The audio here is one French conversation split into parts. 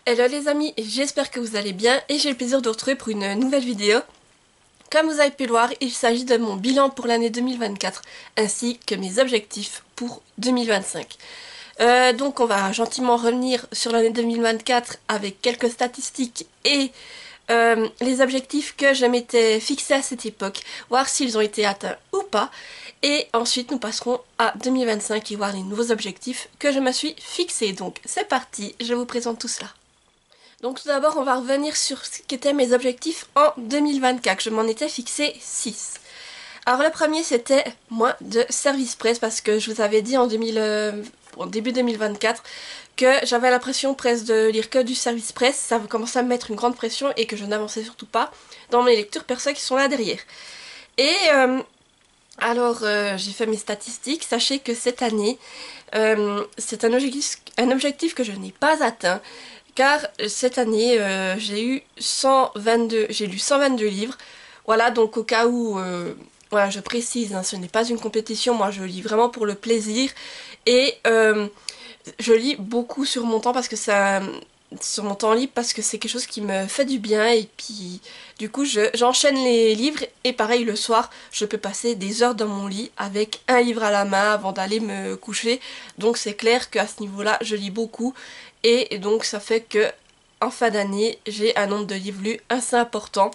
Hello les amis, j'espère que vous allez bien et j'ai le plaisir de vous retrouver pour une nouvelle vidéo. Comme vous avez pu le voir, il s'agit de mon bilan pour l'année 2024 ainsi que mes objectifs pour 2025. Donc on va gentiment revenir sur l'année 2024 avec quelques statistiques et les objectifs que je m'étais fixés à cette époque, voir s'ils ont été atteints ou pas. Et ensuite nous passerons à 2025 et voir les nouveaux objectifs que je me suis fixés. Donc c'est parti, je vous présente tout cela. Donc tout d'abord, on va revenir sur ce qu'étaient mes objectifs en 2024. Je m'en étais fixé 6. Alors le premier, c'était moins de service presse parce que je vous avais dit en début 2024 que j'avais l'impression presque de lire que du service presse. Ça commençait à me mettre une grande pression et que je n'avançais surtout pas dans mes lectures perso qui sont là derrière. Et j'ai fait mes statistiques. Sachez que cette année, c'est un objectif que je n'ai pas atteint. Car cette année, j'ai lu 122 livres. Voilà, donc au cas où, voilà, je précise, hein, ce n'est pas une compétition, moi je lis vraiment pour le plaisir. Et je lis beaucoup sur mon temps parce que sur mon temps libre parce que c'est quelque chose qui me fait du bien. Et puis du coup j'enchaîne les livres et pareil le soir, je peux passer des heures dans mon lit avec un livre à la main avant d'aller me coucher. Donc c'est clair qu'à ce niveau-là, je lis beaucoup. Et donc ça fait que en fin d'année, j'ai un nombre de livres lus assez important.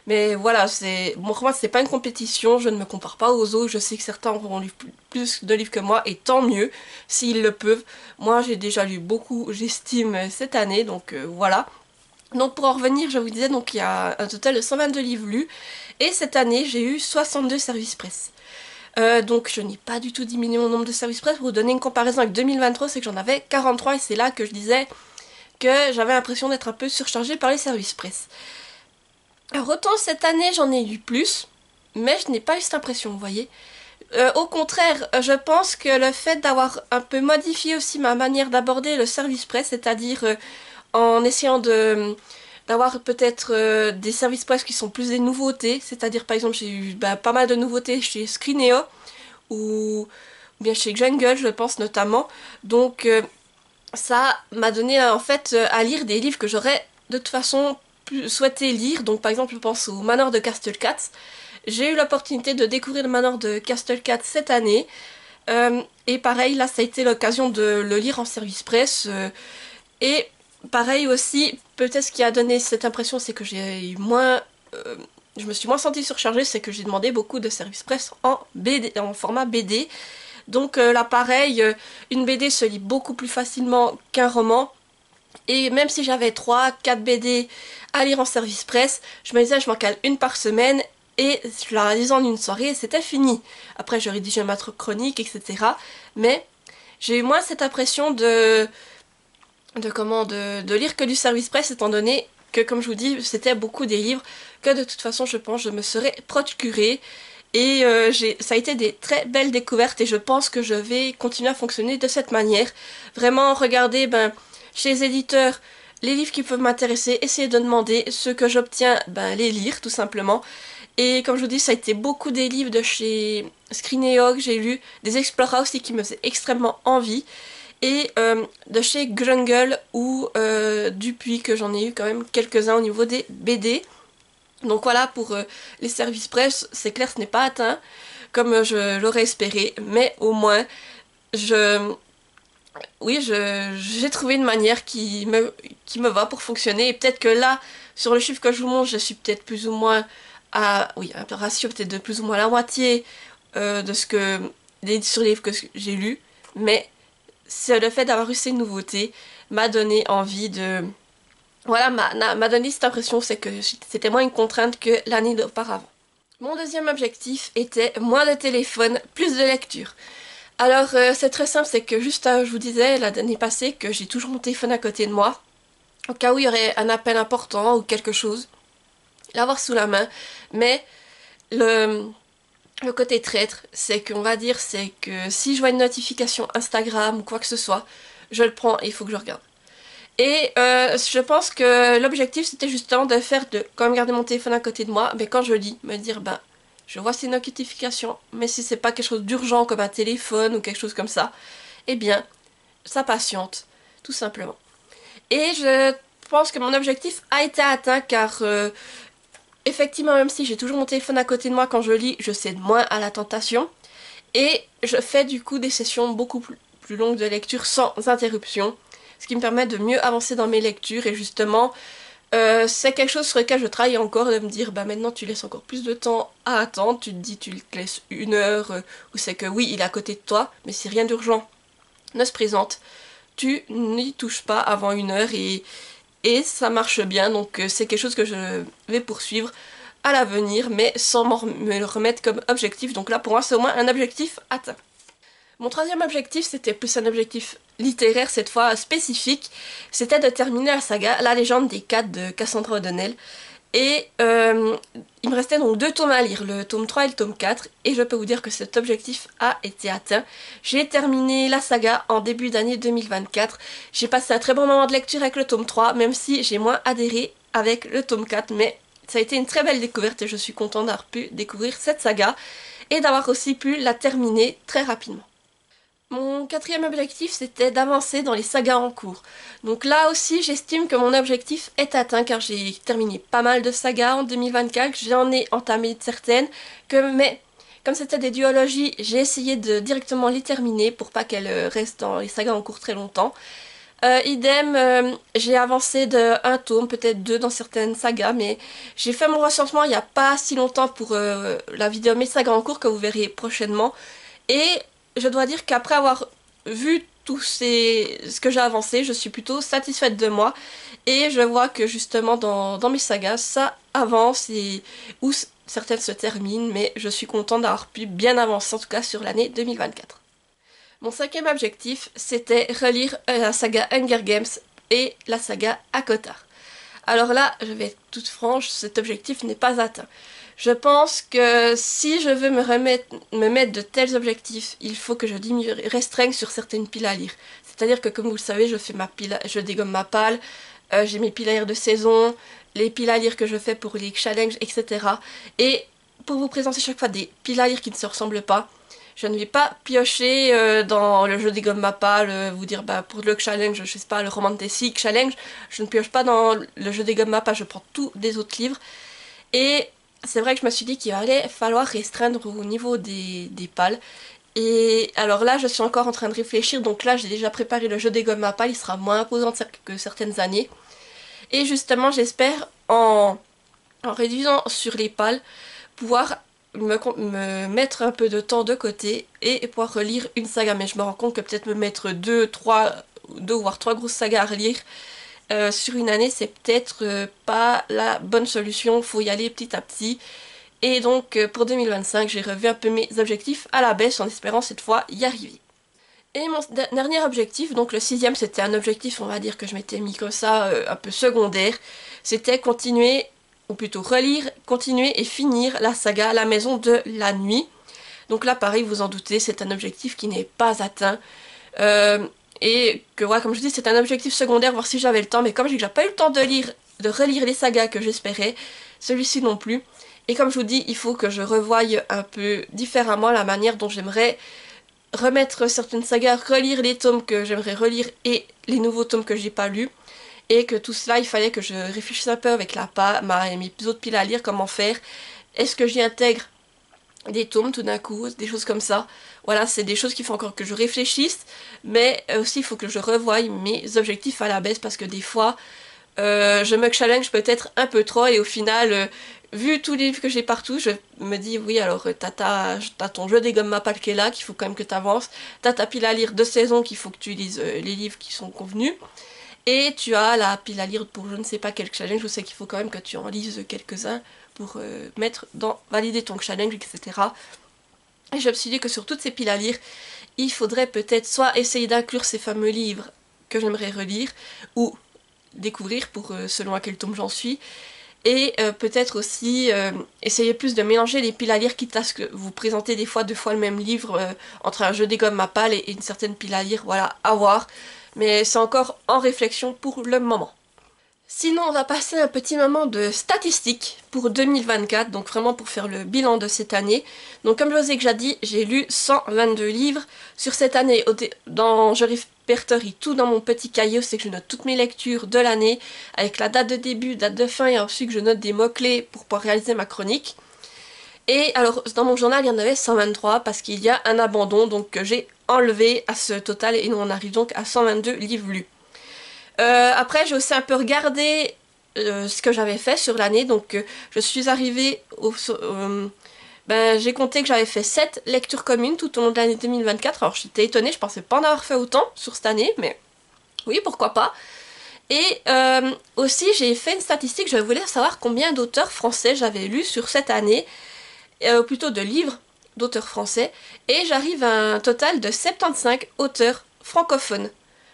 Mais voilà, pour moi c'est pas une compétition, je ne me compare pas aux autres, je sais que certains auront lu plus de livres que moi et tant mieux s'ils le peuvent. Moi j'ai déjà lu beaucoup, j'estime, cette année, donc voilà. Donc pour en revenir, je vous disais, donc il y a un total de 122 livres lus et cette année j'ai eu 62 services presse. Donc je n'ai pas du tout diminué mon nombre de services presse. Pour vous donner une comparaison avec 2023, c'est que j'en avais 43 et c'est là que je disais que j'avais l'impression d'être un peu surchargée par les services presse. Alors autant cette année j'en ai lu plus, mais je n'ai pas eu cette impression, vous voyez. Au contraire, je pense que le fait d'avoir un peu modifié aussi ma manière d'aborder le service presse, c'est-à-dire en essayant d'avoir peut-être des services presse qui sont plus des nouveautés, c'est-à-dire par exemple j'ai eu pas mal de nouveautés chez Scrineo ou bien chez Jungle je pense notamment, donc ça m'a donné en fait à lire des livres que j'aurais de toute façon souhaité lire. Donc par exemple je pense au Manoir de Castlecats. J'ai eu l'opportunité de découvrir le Manoir de Castlecats cette année. Et pareil là ça a été l'occasion de le lire en service presse. Et pareil aussi, peut-être ce qui a donné cette impression c'est que j'ai eu moins... je me suis moins sentie surchargée, c'est que j'ai demandé beaucoup de service presse en BD, en format BD. Donc là pareil, une BD se lit beaucoup plus facilement qu'un roman. Et même si j'avais 3-4 BD à lire en service presse, je me disais je m'en cale une par semaine et je la lisais en une soirée et c'était fini. Après je rédigeais ma chronique, etc. Mais j'ai eu moins cette impression de lire que du service presse étant donné que comme je vous dis c'était beaucoup des livres que de toute façon je pense je me serais procuré. Et ça a été des très belles découvertes et je pense que je vais continuer à fonctionner de cette manière. Vraiment regarder chez les éditeurs les livres qui peuvent m'intéresser, essayer de demander, ceux que j'obtiens, les lire tout simplement. Et comme je vous dis, ça a été beaucoup des livres de chez Scrineo que j'ai lu, des Explora aussi qui me faisaient extrêmement envie. Et de chez Jungle ou Dupuis que j'en ai eu quand même quelques-uns au niveau des BD. Donc voilà pour les services presse, c'est clair ce n'est pas atteint comme je l'aurais espéré, mais au moins j'ai trouvé une manière qui me va pour fonctionner et peut-être que là sur le chiffre que je vous montre je suis peut-être plus ou moins un ratio peut-être de plus ou moins la moitié de ce que sur les livres que j'ai lus, mais c'est le fait d'avoir eu ces nouveautés m'a donné envie de voilà, m'a donné cette impression, c'est que c'était moins une contrainte que l'année d'auparavant. Mon deuxième objectif était moins de téléphone, plus de lecture. Alors c'est très simple, c'est que juste je vous disais l'année passée que j'ai toujours mon téléphone à côté de moi, au cas où il y aurait un appel important ou quelque chose, l'avoir sous la main, mais le, le côté traître, c'est qu'on va dire, c'est que si je vois une notification Instagram ou quoi que ce soit, je le prends et il faut que je regarde. Et je pense que l'objectif c'était justement de faire de quand même garder mon téléphone à côté de moi, mais quand je lis, me dire je vois ces notifications, mais si c'est pas quelque chose d'urgent comme un téléphone ou quelque chose comme ça, eh bien ça patiente, tout simplement. Et je pense que mon objectif a été atteint car effectivement, même si j'ai toujours mon téléphone à côté de moi quand je lis, je cède moins à la tentation. Et je fais du coup des sessions beaucoup plus longues de lecture sans interruption, ce qui me permet de mieux avancer dans mes lectures. Et justement, c'est quelque chose sur lequel je travaille encore, de me dire, bah maintenant tu laisses encore plus de temps à attendre, tu te dis tu te laisses 1 heure, où c'est que oui, il est à côté de toi, mais si rien d'urgent ne se présente, tu n'y touches pas avant 1 heure et ça marche bien, donc c'est quelque chose que je vais poursuivre à l'avenir, mais sans me le remettre comme objectif, donc là pour moi c'est au moins un objectif atteint. Mon troisième objectif, c'était plus un objectif littéraire, cette fois spécifique, c'était de terminer la saga La Légende des 4 de Cassandra O'Donnell. Et il me restait donc 2 tomes à lire, le tome 3 et le tome 4, et je peux vous dire que cet objectif a été atteint. J'ai terminé la saga en début d'année 2024. J'ai passé un très bon moment de lecture avec le tome 3, même si j'ai moins adhéré avec le tome 4, mais ça a été une très belle découverte et je suis contente d'avoir pu découvrir cette saga et d'avoir aussi pu la terminer très rapidement. Mon quatrième objectif, c'était d'avancer dans les sagas en cours. Donc là aussi, j'estime que mon objectif est atteint car j'ai terminé pas mal de sagas en 2024. J'en ai entamé certaines, mais comme c'était des duologies, j'ai essayé de directement les terminer pour pas qu'elles restent dans les sagas en cours très longtemps. Idem, j'ai avancé de 1 tome, peut-être 2 dans certaines sagas, mais j'ai fait mon recensement il n'y a pas si longtemps pour la vidéo Mes sagas en cours que vous verrez prochainement. Et je dois dire qu'après avoir vu ce que j'ai avancé, je suis plutôt satisfaite de moi. Et je vois que justement dans mes sagas, ça avance et où certaines se terminent, mais je suis contente d'avoir pu bien avancer, en tout cas sur l'année 2024. Mon cinquième objectif, c'était relire la saga Hunger Games et la saga ACOTAR. Alors là, je vais être toute franche, cet objectif n'est pas atteint. Je pense que si je veux me mettre de tels objectifs, il faut que je restreigne sur certaines piles à lire. C'est-à-dire que comme vous le savez, je dégomme ma palle, j'ai mes piles à lire de saison, les piles à lire que je fais pour les challenges, etc. Et pour vous présenter chaque fois des piles à lire qui ne se ressemblent pas, je ne vais pas piocher dans le jeu des gommes à palle, vous dire bah pour le challenge, je sais pas, le romantic challenge, je ne pioche pas dans le jeu des gommes à palle, je prends tous des autres livres. Et c'est vrai que je me suis dit qu'il allait falloir restreindre au niveau des pales. Et alors là, je suis encore en train de réfléchir, donc là j'ai déjà préparé le jeu des gommes à palle, il sera moins imposant que certaines années. Et justement, j'espère en réduisant sur les pales, pouvoir me mettre un peu de temps de côté et pouvoir relire une saga. Mais je me rends compte que peut-être me mettre deux voire trois grosses sagas à relire sur une année, c'est peut-être pas la bonne solution. Faut y aller petit à petit. Et donc pour 2025, j'ai revu un peu mes objectifs à la baisse en espérant cette fois y arriver. Et mon dernier objectif, donc le sixième, c'était un objectif, on va dire que je m'étais mis comme ça, un peu secondaire. C'était continuer, ou plutôt relire, continuer et finir la saga La Maison de la Nuit. Donc là, pareil, vous en doutez, c'est un objectif qui n'est pas atteint. Et que, voilà, comme je dis, c'est un objectif secondaire, voir si j'avais le temps. Mais comme j'ai déjà pas eu le temps de relire les sagas que j'espérais, celui-ci non plus. Et comme je vous dis, il faut que je revoie un peu différemment la manière dont j'aimerais remettre certaines sagas, relire les tomes que j'aimerais relire et les nouveaux tomes que j'ai pas lus. Et que tout cela, il fallait que je réfléchisse un peu avec mes autres piles à lire, comment faire. Est-ce que j'y intègre des tomes tout d'un coup, des choses comme ça. Voilà, c'est des choses qu'il faut encore que je réfléchisse, mais aussi il faut que je revoie mes objectifs à la baisse parce que des fois, je me challenge peut-être un peu trop et au final, vu tous les livres que j'ai partout, je me dis oui alors t'as ton jeu des gommes à palle qui est là, qu'il faut quand même que t'avances, t'as ta pile à lire de saison qu'il faut que tu lises les livres qui sont convenus, et tu as la pile à lire pour je ne sais pas quel challenge, je sais qu'il faut quand même que tu en lises quelques-uns pour valider ton challenge, etc. Et je me suis dit que sur toutes ces piles à lire, il faudrait peut-être soit essayer d'inclure ces fameux livres que j'aimerais relire, ou découvrir pour selon à quel tome j'en suis, et peut-être aussi essayer plus de mélanger les piles à lire, quitte à ce que vous présentez des fois 2 fois le même livre entre un jeu des gommes à palle et une certaine pile à lire, voilà, à voir. Mais c'est encore en réflexion pour le moment. Sinon, on va passer un petit moment de statistiques pour 2024, donc vraiment pour faire le bilan de cette année. Donc comme je vous ai déjà dit, j'ai lu 122 livres sur cette année. Je répertorie tout dans mon petit cahier, c'est que je note toutes mes lectures de l'année, avec la date de début, date de fin, et ensuite je note des mots-clés pour pouvoir réaliser ma chronique. Et alors, dans mon journal, il y en avait 123 parce qu'il y a un abandon, donc que j'ai enlevé à ce total, et nous on arrive donc à 122 livres lus. Après, j'ai aussi un peu regardé ce que j'avais fait sur l'année. Donc, je suis arrivée j'ai compté que j'avais fait 7 lectures communes tout au long de l'année 2024. Alors, j'étais étonnée, je pensais pas en avoir fait autant sur cette année, mais oui, pourquoi pas. Et aussi, j'ai fait une statistique, je voulais savoir combien d'auteurs français j'avais lu sur cette année, plutôt de livres d'auteurs français, et j'arrive à un total de 75 auteurs francophones.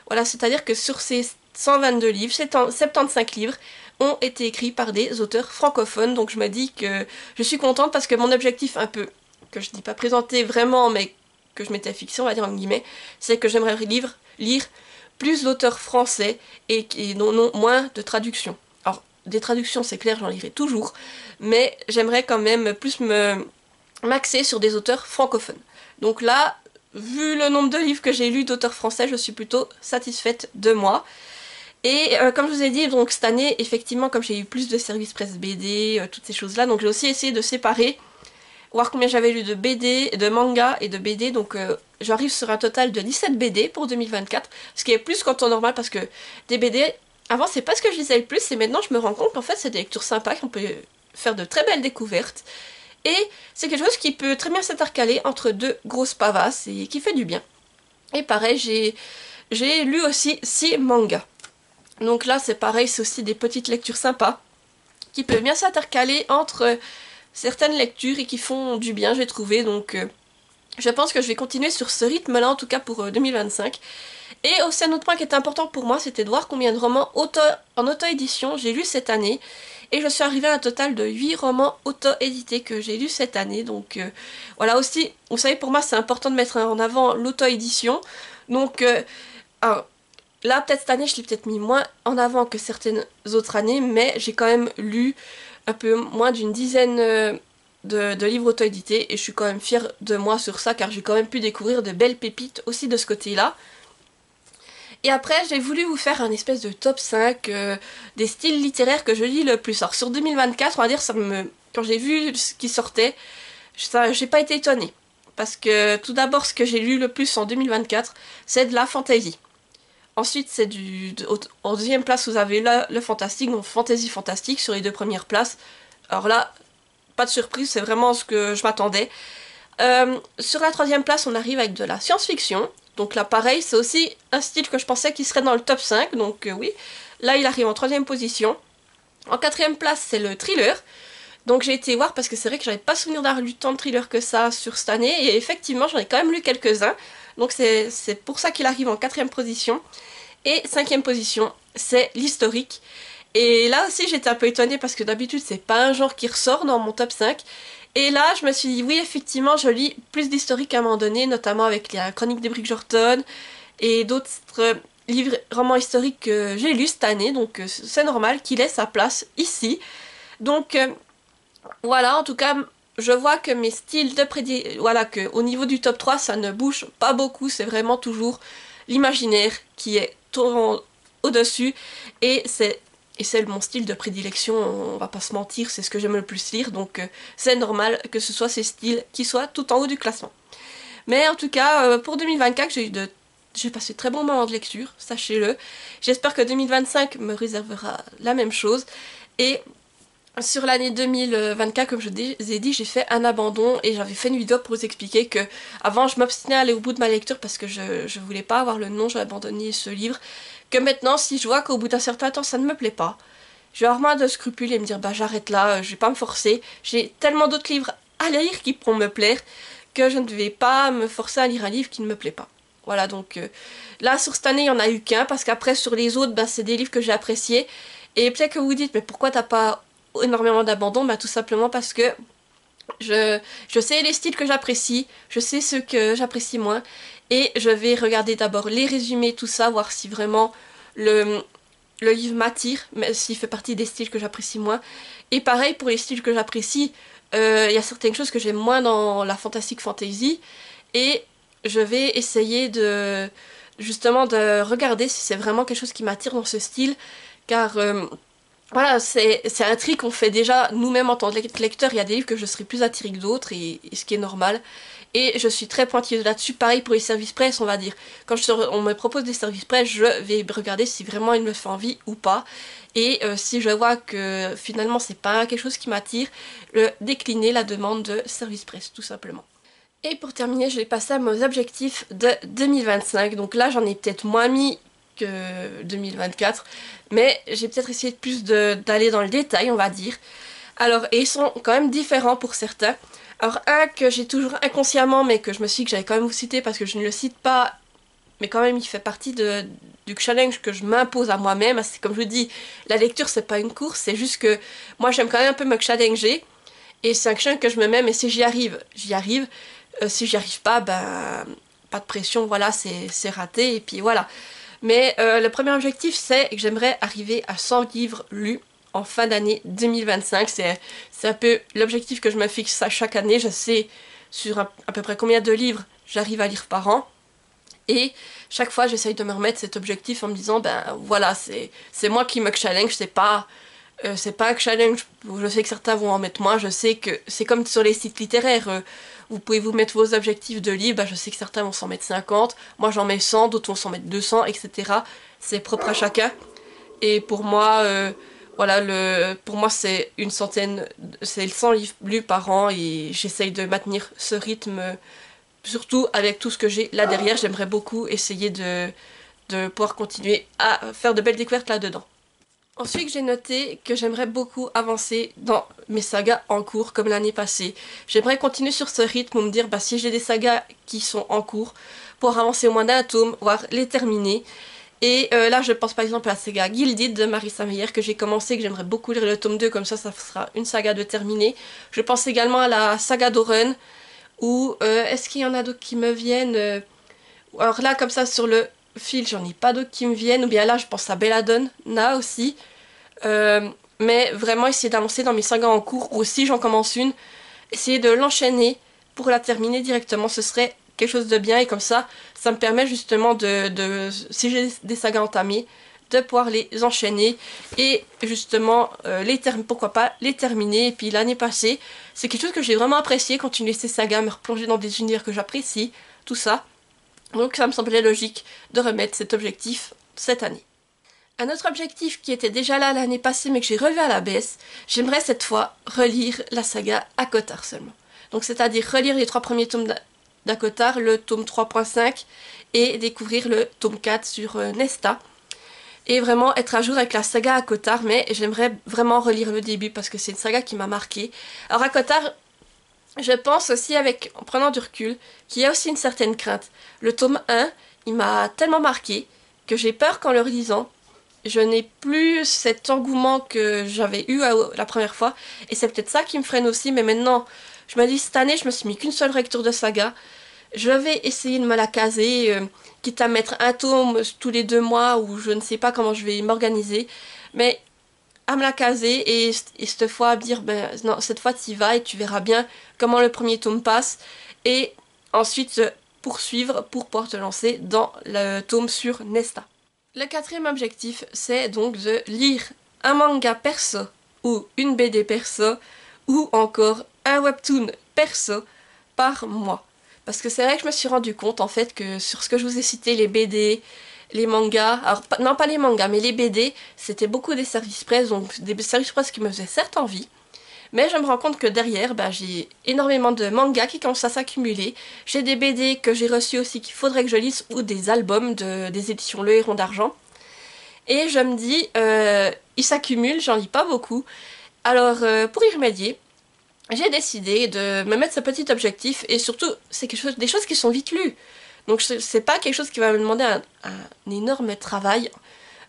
Voilà, c'est-à-dire que sur ces 122 livres, 75 livres ont été écrits par des auteurs francophones, donc je me dis que je suis contente parce que mon objectif un peu, que je dis pas présenter vraiment, mais que je m'étais fixé, on va dire en guillemets, c'est que j'aimerais lire plus d'auteurs français et non moins de traductions. Alors, des traductions, c'est clair, j'en lirai toujours, mais j'aimerais quand même plus m'axer sur des auteurs francophones. Donc là, vu le nombre de livres que j'ai lus d'auteurs français, je suis plutôt satisfaite de moi. Et comme je vous ai dit, donc cette année, effectivement, comme j'ai eu plus de services presse BD, toutes ces choses-là, donc j'ai aussi essayé de séparer, voir combien j'avais lu de BD, de manga et de BD, donc j'arrive sur un total de 17 BD pour 2024, ce qui est plus qu'en temps normal parce que des BD, avant c'est pas ce que je lisais le plus, et maintenant je me rends compte qu'en fait c'est des lectures sympas, qu'on peut faire de très belles découvertes, et c'est quelque chose qui peut très bien s'intercaler entre deux grosses pavasses et qui fait du bien. Et pareil, j'ai lu aussi 6 mangas. Donc là, c'est pareil, c'est aussi des petites lectures sympas qui peuvent bien s'intercaler entre certaines lectures et qui font du bien, j'ai trouvé. Donc je pense que je vais continuer sur ce rythme-là, en tout cas pour 2025. Et aussi un autre point qui était important pour moi, c'était de voir combien de romans en auto-édition j'ai lu cette année. Et je suis arrivée à un total de 8 romans auto-édités que j'ai lus cette année. Donc voilà aussi, vous savez, pour moi c'est important de mettre en avant l'auto-édition. Donc alors, là, peut-être cette année, je l'ai peut-être mis moins en avant que certaines autres années, mais j'ai quand même lu un peu moins d'une dizaine de livres auto-édités et je suis quand même fière de moi sur ça car j'ai quand même pu découvrir de belles pépites aussi de ce côté-là. Et après, j'ai voulu vous faire un espèce de top 5 des styles littéraires que je lis le plus. Alors sur 2024, on va dire, quand j'ai vu ce qui sortait, j'ai pas été étonnée. Parce que tout d'abord, ce que j'ai lu le plus en 2024, c'est de la fantasy. Ensuite, c'est en deuxième place, vous avez le fantastique, donc fantasy fantastique sur les 2 premières places. Alors là, pas de surprise, c'est vraiment ce que je m'attendais. Sur la 3e place, on arrive avec de la science-fiction. Donc là, pareil, c'est aussi un style que je pensais qu'il serait dans le top 5. Donc oui, là, il arrive en 3e position. En 4e place, c'est le thriller. Donc j'ai été voir parce que c'est vrai que j'avais pas souvenir d'avoir lu tant de thrillers que ça sur cette année. Et effectivement, j'en ai quand même lu quelques-uns. Donc c'est pour ça qu'il arrive en 4e position. Et 5e position, c'est l'historique. Et là aussi j'étais un peu étonnée parce que d'habitude c'est pas un genre qui ressort dans mon top 5. Et là je me suis dit oui effectivement je lis plus d'historique à un moment donné, notamment avec la chronique des Bridgerton et d'autres romans historiques que j'ai lus cette année. Donc c'est normal qu'il ait sa place ici. Donc voilà, en tout cas je vois que mes styles de voilà, que au niveau du top 3 ça ne bouge pas beaucoup, c'est vraiment toujours l'imaginaire qui est au-dessus et c'est mon style de prédilection, on va pas se mentir, c'est ce que j'aime le plus lire, donc c'est normal que ce soit ces styles qui soient tout en haut du classement. Mais en tout cas, pour 2024, j'ai passé de très bons moments de lecture, sachez-le. J'espère que 2025 me réservera la même chose. Et sur l'année 2024, comme je vous ai dit, j'ai fait un abandon et j'avais fait une vidéo pour vous expliquer que avant je m'obstinais à aller au bout de ma lecture parce que je voulais pas avoir le nom, j'ai abandonné ce livre. Que maintenant, si je vois qu'au bout d'un certain temps ça ne me plaît pas, je vais avoir moins de scrupules et me dire bah j'arrête là, je vais pas me forcer. J'ai tellement d'autres livres à lire qui pourront me plaire que je ne vais pas me forcer à lire un livre qui ne me plaît pas. Voilà, donc là sur cette année il n'y en a eu qu'un parce qu'après sur les autres, c'est des livres que j'ai appréciés. Et peut-être que vous vous dites mais pourquoi t'as pas énormément d'abandon, tout simplement parce que je sais les styles que j'apprécie, je sais ceux que j'apprécie moins, et je vais regarder d'abord les résumés, tout ça, voir si vraiment le livre m'attire, mais s'il fait partie des styles que j'apprécie moins. Et pareil pour les styles que j'apprécie, il y a certaines choses que j'aime moins dans la fantastique fantasy, et je vais essayer de justement de regarder si c'est vraiment quelque chose qui m'attire dans ce style, car voilà, c'est un tri qu'on fait déjà nous-mêmes en tant que lecteur. Il y a des livres que je serais plus attirée que d'autres, et ce qui est normal. Et je suis très pointilleuse là-dessus. Pareil pour les services presse, on va dire. Quand on me propose des services presse, je vais regarder si vraiment il me fait envie ou pas. Et si je vois que finalement c'est pas quelque chose qui m'attire, décliner la demande de service presse, tout simplement. Et pour terminer, je vais passer à mes objectifs de 2025. Donc là, j'en ai peut-être moins mis que 2024, mais j'ai peut-être essayé de plus d'aller dans le détail, on va dire. Alors, et ils sont quand même différents pour certains. Alors, un que j'ai toujours inconsciemment, mais que je me suis dit que j'allais quand même vous citer parce que je ne le cite pas, mais quand même il fait partie du challenge que je m'impose à moi-même. C'est comme je vous dis, la lecture c'est pas une course, c'est juste que moi j'aime quand même un peu me challenger, et c'est un challenge que je me mets, mais si j'y arrive, j'y arrive. Si j'y arrive pas, ben pas de pression, voilà, c'est raté, et puis voilà. Mais le premier objectif, c'est que j'aimerais arriver à 100 livres lus en fin d'année 2025. C'est un peu l'objectif que je me fixe à chaque année. Je sais sur à peu près combien de livres j'arrive à lire par an. Et chaque fois, j'essaye de me remettre cet objectif en me disant, ben voilà, c'est moi qui me challenge, c'est pas un challenge, je sais que certains vont en mettre moins, je sais que c'est comme sur les sites littéraires, vous pouvez vous mettre vos objectifs de livres, bah je sais que certains vont s'en mettre 50, moi j'en mets 100, d'autres vont s'en mettre 200, etc. C'est propre à chacun. Et pour moi, voilà, pour moi c'est une centaine, c'est 100 livres lus par an, et j'essaye de maintenir ce rythme, surtout avec tout ce que j'ai là derrière. J'aimerais beaucoup essayer de pouvoir continuer à faire de belles découvertes là-dedans. Ensuite, j'ai noté que j'aimerais beaucoup avancer dans mes sagas en cours comme l'année passée. J'aimerais continuer sur ce rythme ou me dire, bah, si j'ai des sagas qui sont en cours, pour avancer au moins d'un tome, voire les terminer. Et là, je pense par exemple à la saga Gilded de Marissa Meyer que j'ai commencé, que j'aimerais beaucoup lire le tome 2, comme ça sera une saga de terminer. Je pense également à la saga d'Oren, ou est-ce qu'il y en a d'autres qui me viennent alors là, comme ça, sur le fil, j'en ai pas d'autres qui me viennent. Ou bien là, je pense à Belladonna aussi. Euh, mais vraiment, essayer d'avancer dans mes sagas en cours. Ou si j'en commence une, essayer de l'enchaîner pour la terminer directement. Ce serait quelque chose de bien. Et comme ça me permet justement si j'ai des sagas entamées, de pouvoir les enchaîner. Et justement, pourquoi pas les terminer. Et puis l'année passée, c'est quelque chose que j'ai vraiment apprécié. Continuer ces sagas, me replonger dans des univers que j'apprécie. Tout ça. Donc ça me semblait logique de remettre cet objectif cette année. Un autre objectif qui était déjà là l'année passée mais que j'ai revu à la baisse, j'aimerais cette fois relire la saga ACOTAR seulement. Donc c'est-à-dire relire les 3 premiers tomes d'ACOTAR, le tome 3.5 et découvrir le tome 4 sur Nesta. Et vraiment être à jour avec la saga ACOTAR, mais j'aimerais vraiment relire le début parce que c'est une saga qui m'a marqué. Alors ACOTAR, je pense aussi, en prenant du recul, qu'il y a aussi une certaine crainte. Le tome 1, il m'a tellement marqué que j'ai peur qu'en le relisant, je n'ai plus cet engouement que j'avais eu la première fois. Et c'est peut-être ça qui me freine aussi, mais maintenant, je me dis, cette année, je me suis mis qu'une seule lecture de saga. Je vais essayer de me la caser, quitte à mettre un tome tous les 2 mois, ou je ne sais pas comment je vais m'organiser. Mais à me la caser, et cette fois à me dire, ben non, cette fois tu y vas et tu verras bien comment le premier tome passe, et ensuite poursuivre pour pouvoir te lancer dans le tome sur Nesta. Le 4e objectif, c'est donc de lire un manga perso, ou une BD perso, ou encore un webtoon perso par mois. Parce que c'est vrai que je me suis rendu compte en fait que sur ce que je vous ai cité, les BD, les mangas, alors non pas les mangas mais les BD, c'était beaucoup des services presse, donc des services presse qui me faisaient certes envie, mais je me rends compte que derrière, bah, j'ai énormément de mangas qui commencent à s'accumuler, j'ai des BD que j'ai reçus aussi qu'il faudrait que je lise, ou des albums des éditions Le Héron d'Argent, et je me dis, ils s'accumulent, j'en lis pas beaucoup, alors pour y remédier, j'ai décidé de me mettre ce petit objectif, et surtout, c'est des choses qui sont vite lues. Donc c'est pas quelque chose qui va me demander un énorme travail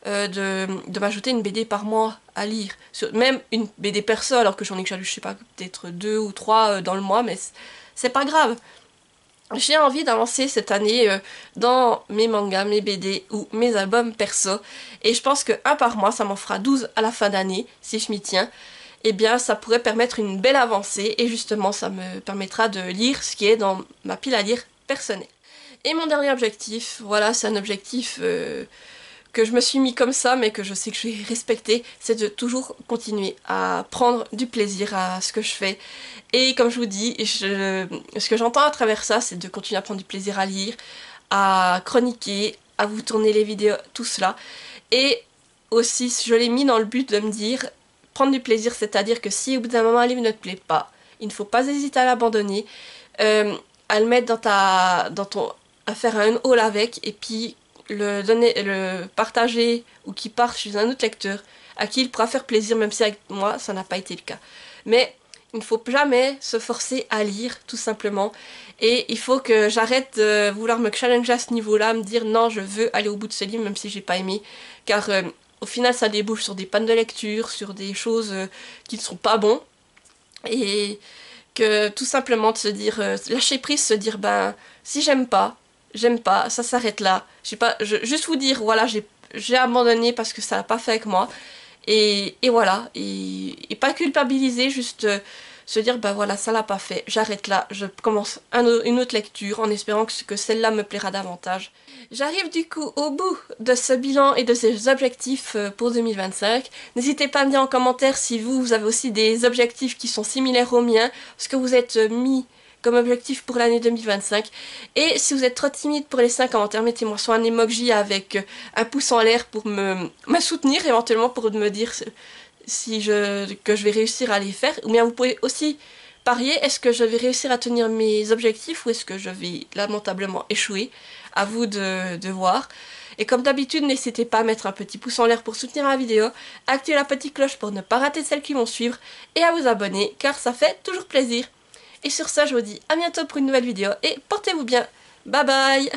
de m'ajouter une BD par mois à lire. Même une BD perso, alors que j'en ai déjà lu, je sais pas, peut-être 2 ou 3 dans le mois, mais c'est pas grave. j'ai envie d'avancer cette année dans mes mangas, mes BD ou mes albums perso. Et je pense que un par mois, ça m'en fera 12 à la fin d'année, si je m'y tiens. Eh bien, ça pourrait permettre une belle avancée et justement, ça me permettra de lire ce qui est dans ma pile à lire personnelle. Et mon dernier objectif, voilà, c'est un objectif que je me suis mis comme ça, mais que je sais que je vais respecter, c'est de toujours continuer à prendre du plaisir à ce que je fais. Et comme je vous dis, ce que j'entends à travers ça, c'est de continuer à prendre du plaisir à lire, à chroniquer, à vous tourner les vidéos, tout cela. Et aussi, je l'ai mis dans le but de me dire, prendre du plaisir, c'est-à-dire que si au bout d'un moment un livre ne te plaît pas, il ne faut pas hésiter à l'abandonner, à le mettre à faire un haul avec, et puis le partager ou qu'il parte chez un autre lecteur à qui il pourra faire plaisir, même si avec moi ça n'a pas été le cas. Mais il ne faut jamais se forcer à lire, tout simplement. Et il faut que j'arrête de vouloir me challenger à ce niveau-là, me dire non, je veux aller au bout de ce livre, même si j'ai pas aimé. Car au final, ça débouche sur des pannes de lecture, sur des choses qui ne sont pas bons. Et que tout simplement de se dire, lâcher prise, se dire, ben, si j'aime pas, ça s'arrête là. Juste vous dire, voilà, j'ai abandonné parce que ça n'a pas fait avec moi. Et voilà, et pas culpabiliser, juste se dire, bah voilà, ça l'a pas fait, j'arrête là, je commence une autre lecture en espérant que celle-là me plaira davantage. J'arrive du coup au bout de ce bilan et de ces objectifs pour 2025. N'hésitez pas à me dire en commentaire si vous avez aussi des objectifs qui sont similaires aux miens, ce que vous êtes mis comme objectif pour l'année 2025. Et si vous êtes trop timide pour laisser un commentaire, mettez-moi soit un emoji avec un pouce en l'air pour me soutenir, éventuellement pour me dire que je vais réussir à les faire. Ou bien vous pouvez aussi parier, est-ce que je vais réussir à tenir mes objectifs ou est-ce que je vais lamentablement échouer? À vous de voir. Et comme d'habitude, n'hésitez pas à mettre un petit pouce en l'air pour soutenir la vidéo, activer la petite cloche pour ne pas rater celles qui vont suivre et à vous abonner car ça fait toujours plaisir. Et sur ça, je vous dis à bientôt pour une nouvelle vidéo et portez-vous bien. Bye bye!